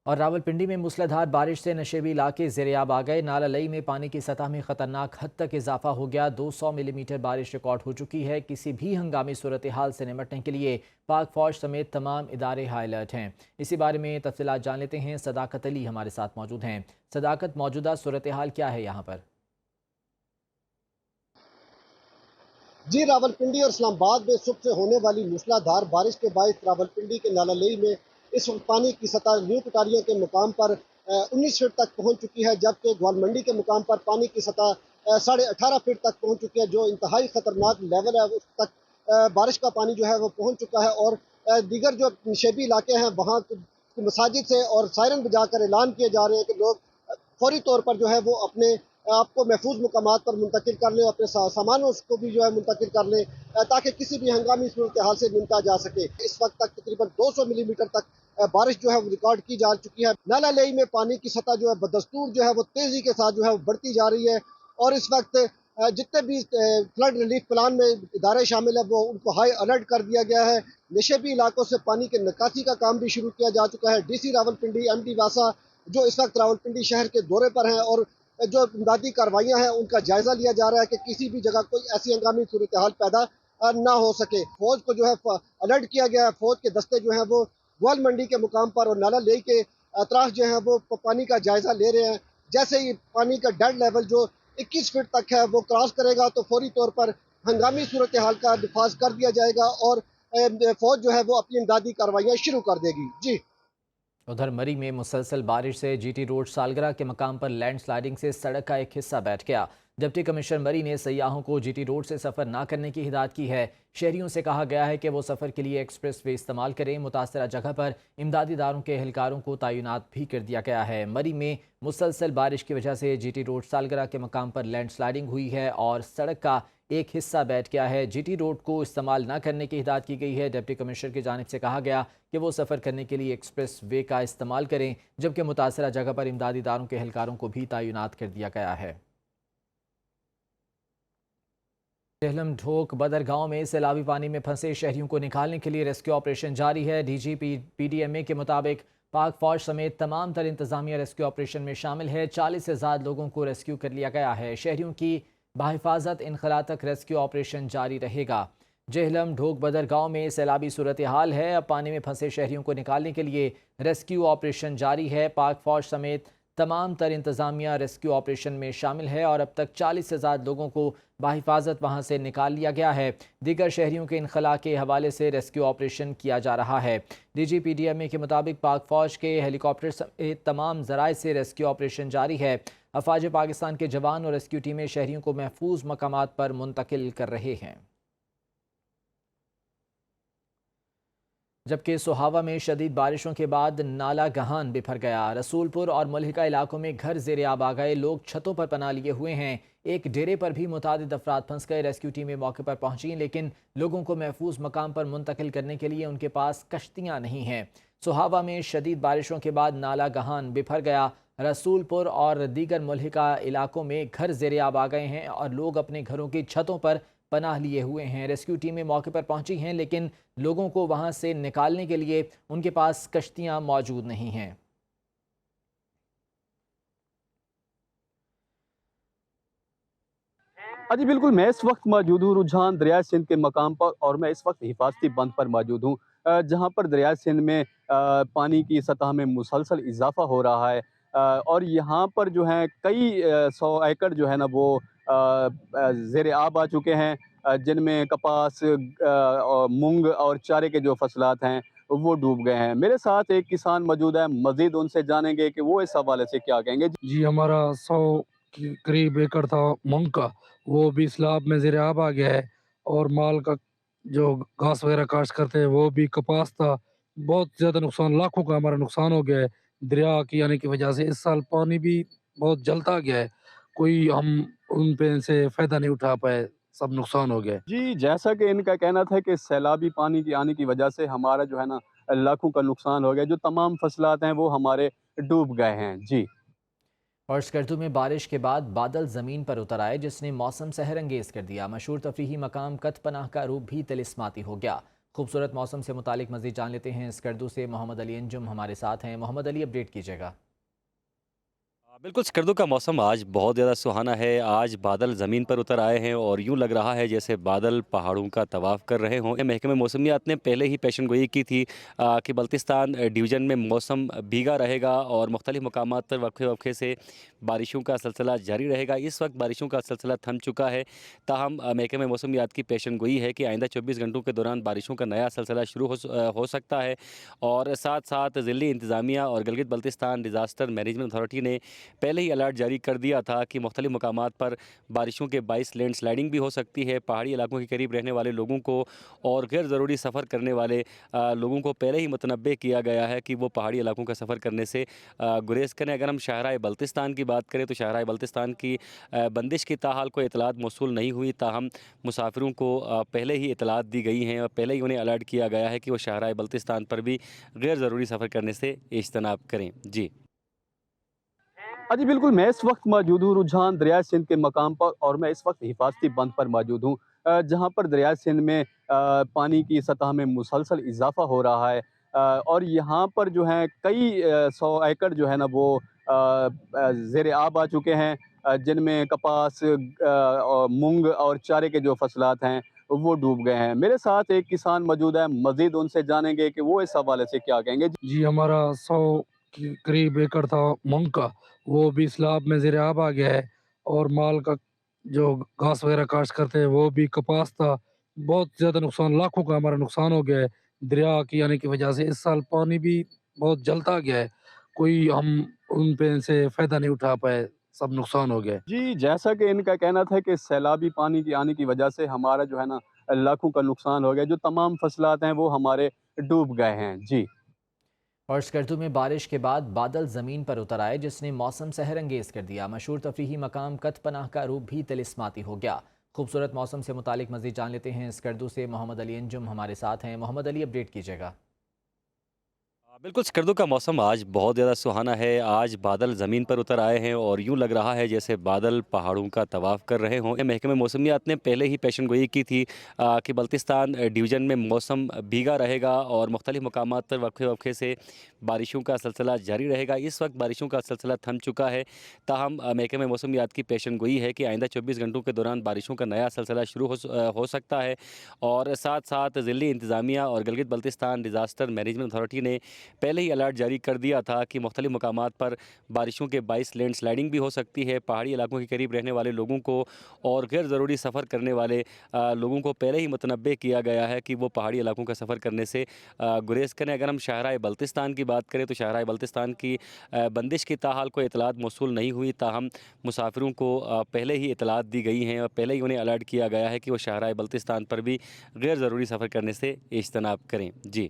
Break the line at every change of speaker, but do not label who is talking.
और रावलपिंडी में मूसलाधार बारिश से नशेबी इलाके ज़ेर-ए-आब आ गए। नाला लई में पानी की सतह में खतरनाक हद तक इजाफा हो गया। 200 मिलीमीटर बारिश रिकॉर्ड हो चुकी है। किसी भी हंगामी सूरत हाल से निपटने के लिए पाक फौज समेत तमाम इदारे हाई अलर्ट हैं। इसी बारे में तफसीलात जान लेते हैं। सदाकत अली हमारे साथ मौजूद हैं। सदाकत, मौजूदा सूरत हाल क्या है यहाँ पर?
जी, रावलपिंडी और इस्लामाबाद में सुबह से होने वाली मूसलाधार बारिश के बाद रावलपिंडी के नाला लई में इस वक्त पानी की सतह न्यू कटारिया के मुकाम पर 19 फीट तक पहुंच चुकी है, जबकि ग्वालमंडी के मुकाम पर पानी की सतह 18.5 फीट तक पहुंच चुकी है। जो इंतहाई खतरनाक लेवल है उस तक बारिश का पानी जो है वो पहुंच चुका है। और दीगर जो नशेबी इलाके हैं वहाँ मसाजिद से और सायरन बजाकर ऐलान किए जा रहे हैं कि लोग फौरी तौर पर जो है वो अपने आपको महफूज मुकामात पर मुंतकिल कर लें, अपने सामानों को भी जो है मुंतकिल कर लें, ताकि किसी भी हंगामी सूरत हाल से निपटा जा सके। इस वक्त तक तकरीबन 200 मिलीमीटर तक बारिश जो है वो रिकॉर्ड की जा चुकी है। नाला लेई में पानी की सतह जो है बदस्तूर जो है वो तेजी के साथ जो है वो बढ़ती जा रही है। और इस वक्त जितने भी फ्लड रिलीफ प्लान में इदारे शामिल है वो उनको हाई अलर्ट कर दिया गया है। नशेबी इलाकों से पानी के निकासी का काम भी शुरू किया जा चुका है। DC रावलपिंडी MD वासा जो इस वक्त रावलपिंडी शहर के दौरे पर हैं और जो इमदादी कार्रवाइयाँ हैं उनका जायजा लिया जा रहा है कि किसी भी जगह कोई ऐसी हंगामी सूरत हाल पैदा ना हो सके। फौज को जो है अलर्ट किया गया है। फौज के दस्ते जो हैं वो ग्वाल मंडी के मुकाम पर और नाला लेई के अतराफ जो है वो पानी का जायजा ले रहे हैं। जैसे ही पानी का डेड लेवल जो 21 फीट तक है वो क्रॉस करेगा तो फौरी तौर पर हंगामी सूरत हाल का नफाज कर दिया जाएगा और फौज जो है वो अपनी इमदादी कार्रवाइयाँ शुरू कर देगी। जी।
उधर मरी में मुसलसल बारिश से GT रोड सालगरा के मकाम पर लैंडस्लाइडिंग से सड़क का एक हिस्सा बैठ गया। डिप्टी कमिश्नर मरी ने सयाहों को GT रोड से सफ़र न करने की हिदायत की है। शहरियों से कहा गया है कि वो सफ़र के लिए एक्सप्रेस वे इस्तेमाल करें। मुतासरा जगह पर इमदादी इदारों के एहलकारों को तैनात भी कर दिया गया है। मरी में मुसलसल बारिश की वजह से GT रोड सालगरा के मकाम पर लैंडस्लाइडिंग हुई है और सड़क का एक हिस्सा बैठ गया है। GT रोड को इस्तेमाल न करने की हिदायत की गई है। डिप्टी कमिश्नर की जानिब से कहा गया कि वो सफ़र करने के लिए एक्सप्रेस वे का इस्तेमाल करें, जबकि मुतासरा जगह पर इमदादी इदारों के एहलकारों को भी तैनात कर दिया गया है। जेहलम ढोक बदर गांव में सैलाबी पानी में फंसे शहरियों को निकालने के लिए रेस्क्यू ऑपरेशन जारी है। DGP PDMA के मुताबिक पाक फौज समेत तमाम तर इंतजामिया रेस्क्यू ऑपरेशन में शामिल है। 40 से ज़्यादा लोगों को रेस्क्यू कर लिया गया है। शहरियों की बाहिफाजत इनखला तक रेस्क्यू ऑपरेशन जारी रहेगा। जेहलम ढोक बदर गांव में सैलाबी सूरत हाल है। अब पानी में फंसे शहरियों को निकालने के लिए रेस्क्यू ऑपरेशन जारी है। पाक फौज समेत तमाम तर इंतजामिया रेस्क्यू ऑपरेशन में शामिल है और अब तक 40 से ज़्यादा लोगों को बाहिफाजत वहां से निकाल लिया गया है। दीगर शहरियों के इनखला के हवाले से रेस्क्यू ऑपरेशन किया जा रहा है। DG PDMA के मुताबिक पाक फौज के हेलीकॉप्टर समेत तमाम ज़राए से रेस्क्यू ऑपरेशन जारी है। अफवाज पाकिस्तान के जवान और रेस्क्यू टीमें शहरियों को महफूज मकामात पर मुंतकिल कर रहे हैं। जबकि सोहावा में शदीद बारिशों के बाद नाला गहान बिफर गया। रसूलपुर और मलिका इलाकों में घर ज़ेर-ए-आब आ गए। लोग छतों पर पनाह लिए हुए हैं। एक डेरे पर भी मुतादिद अफराद फंस गए। रेस्क्यू टीमें मौके पर पहुंची, लेकिन लोगों को महफूज मकाम पर मुंतकिल करने के लिए उनके पास कश्तियां नहीं हैं। सोहावा में शदीद बारिशों के बाद नाला गहान बिफर गया। रसूलपुर और दीगर मलिका इलाकों में घर ज़ेर-ए-आब आ गए हैं और लोग अपने घरों की छतों पर पनाह लिए हुए हैं। रेस्क्यू टीमें मौके पर पहुंची हैं, लेकिन लोगों को वहां से निकालने के लिए उनके पास कश्तियां मौजूद नहीं हैं।
जी बिल्कुल, मैं इस वक्त मौजूद हूँ रुझान दरिया सिंध के मकाम पर और मैं इस वक्त हिफाजती बंद पर मौजूद हूँ, जहाँ पर दरिया सिंध में पानी की सतह में मुसलसल इजाफा हो रहा है। और यहाँ पर जो है कई 100 एकड़ जो है ना वो ज़ेर आब आ चुके हैं, जिनमें कपास, और मूंग और चारे के जो फसलात हैं वो डूब गए हैं। मेरे साथ एक किसान मौजूद है, मजीद उनसे जानेंगे कि वो इस हवाले से क्या कहेंगे।
जी, हमारा 100 के करीब एकड़ था मूंग का, वो भी सैलाब में ज़ेर-ए-आब आ गया है। और माल का जो घास वगैरह काश्त करते हैं वो भी, कपास था, बहुत ज़्यादा नुकसान, लाखों का हमारा नुकसान हो गया है दरिया की आने की वजह से। इस साल पानी भी बहुत जलता गया है, कोई हम उन पे से फ़ायदा नहीं उठा पाए, सब नुकसान हो गया है।
जी, जैसा कि इनका कहना था कि सैलाबी पानी की आने की वजह से हमारा जो है ना लाखों का नुकसान हो गया, जो तमाम फसलात हैं वो हमारे डूब गए हैं। जी।
और स्कर्दू में बारिश के बाद बादल ज़मीन पर उतर आए, जिसने मौसम सहरंगेज कर दिया। मशहूर तफरीही मकाम कत पनाह का रूप भी तिलिस्माती हो गया। खूबसूरत मौसम से मुतालिक मज़ीद जान लेते हैं स्कर्दू से मोहम्मद अली अंजुम हमारे साथ हैं। मोहम्मद अली, अपडेट कीजिएगा।
बिल्कुल, स्कर्दू का मौसम आज बहुत ज़्यादा सुहाना है। आज बादल ज़मीन पर उतर आए हैं और यूँ लग रहा है जैसे बादल पहाड़ों का तवाफ़ कर रहे हों। महकमे मौसमियात ने पहले ही पेशन गोई की थी कि बल्तिस्तान डिवीज़न में मौसम भीगा रहेगा और मुख्तलिफ़ मकामात पर वक्फे वक्फे से बारिशों का सिलसिला जारी रहेगा। इस वक्त बारिशों का सिलसिला थम चुका है, ताहम महकमे मौसमियात की पेशन गोई है कि आइंदा 24 घंटों के दौरान बारिशों का नया सिलसिला शुरू हो सकता है। और साथ साथ ज़िली इंतज़ामिया और Gilgit Baltistan disaster management authority ने पहले ही अलर्ट जारी कर दिया था कि मुख्तलिफ़ मकामात पर बारिशों के बाइस लैंड स्लाइडिंग भी हो सकती है। पहाड़ी इलाकों के करीब रहने वाले लोगों को और गैर ज़रूरी सफ़र करने वाले लोगों को पहले ही मुतनब्बे किया गया है कि वो पहाड़ी इलाकों का सफ़र करने से गुरेज करें। अगर हम शाहराह बल्तिस्तान की बात करें तो शाहराह बल्तिस्तान की बंदिश की ताहाल कोई इतलात मौसूल नहीं हुई, ताहम मुसाफिरों को पहले ही इतलात दी गई हैं और पहले ही उन्हें अलर्ट किया गया है कि वो शाहराह बल्तिस्तान पर भी गैर ज़रूरी सफ़र करने से इज्तनाब करें। जी
हाँ जी बिल्कुल, मैं इस वक्त मौजूद हूँ रुझान दरिया सिंध के मकाम पर, और मैं इस वक्त हिफाजती बंद पर मौजूद हूँ, जहाँ पर दरिया सिंध में पानी की सतह में मुसलसल इजाफा हो रहा है। और यहाँ पर जो है कई 100 एकड़ जो है ना वो ज़ेर आब आ चुके हैं, जिनमें कपास, और मूंग और चारे के जो फसलात हैं वो डूब गए हैं। मेरे साथ एक किसान मौजूद है, मजीद उनसे जानेंगे कि वो इस हवाले से क्या कहेंगे।
जी, हमारा 100 के करीब एकड़ था मूंग का, वो भी सैलाब में ज़ेर आब आ गया है। और माल का जो घास वगैरह काश्त करते हैं वो भी, कपास था, बहुत ज़्यादा नुकसान, लाखों का हमारा नुकसान हो गया है दरिया की आने की वजह से। इस साल पानी भी बहुत जलता गया है, कोई हम उन पे से फ़ायदा नहीं उठा पाए, सब नुकसान हो गया है।
जी, जैसा कि इनका कहना था कि सैलाबी पानी की आने की वजह से हमारा जो है ना लाखों का नुकसान हो गया, जो तमाम फसलात हैं वो हमारे डूब गए हैं। जी।
और स्कर्दू में बारिश के बाद बादल ज़मीन पर उतर आए, जिसने मौसम सहरंगेज़ कर दिया। मशहूर तफरीही मकाम कत पनाह का रूप भी तिलिस्माती हो गया। खूबसूरत मौसम से मुतालिक मज़ीद जान लेते हैं स्कर्दू से मोहम्मद अली अंजुम हमारे साथ हैं। मोहम्मद अली, अपडेट कीजिएगा।
बिल्कुल, स्कर्दू का मौसम आज बहुत ज़्यादा सुहाना है। आज बादल ज़मीन पर उतर आए हैं और यूँ लग रहा है जैसे बादल पहाड़ों का तवाफ़ कर रहे हों। महकमे मौसमियात ने पहले ही पेशन गोई की थी कि बल्तिस्तान डिवीज़न में मौसम भीगा रहेगा और मुख्तलिफ़ मकामात पर वक्फे वक्फे से बारिशों का सिलसिला जारी रहेगा। इस वक्त बारिशों का सिलसिला थम चुका है, ताहम महकमे मौसमियात की पेशन गोई है कि आइंदा 24 घंटों के दौरान बारिशों का नया सिलसिला शुरू हो सकता है। और साथ साथ ज़िली इंतज़ामिया और Gilgit Baltistan disaster management authority ने पहले ही अलर्ट जारी कर दिया था कि मुख्तलिफ़ मकामात पर बारिशों के बाइस लैंड स्लाइडिंग भी हो सकती है। पहाड़ी इलाकों के करीब रहने वाले लोगों को और गैर ज़रूरी सफ़र करने वाले लोगों को पहले ही मुतनब्बे किया गया है कि वो पहाड़ी इलाकों का सफ़र करने से गुरेज करें। अगर हम शाहराह बल्तिस्तान की बात करें तो शाहराह बल्तिस्तान की बंदिश की ताहाल कोई इतलात मौसूल नहीं हुई, ताहम मुसाफिरों को पहले ही इतलात दी गई हैं और पहले ही उन्हें अलर्ट किया गया है कि वो शाहराह बल्तिस्तान पर भी गैर ज़रूरी सफ़र करने से इज्तनाब करें। जी।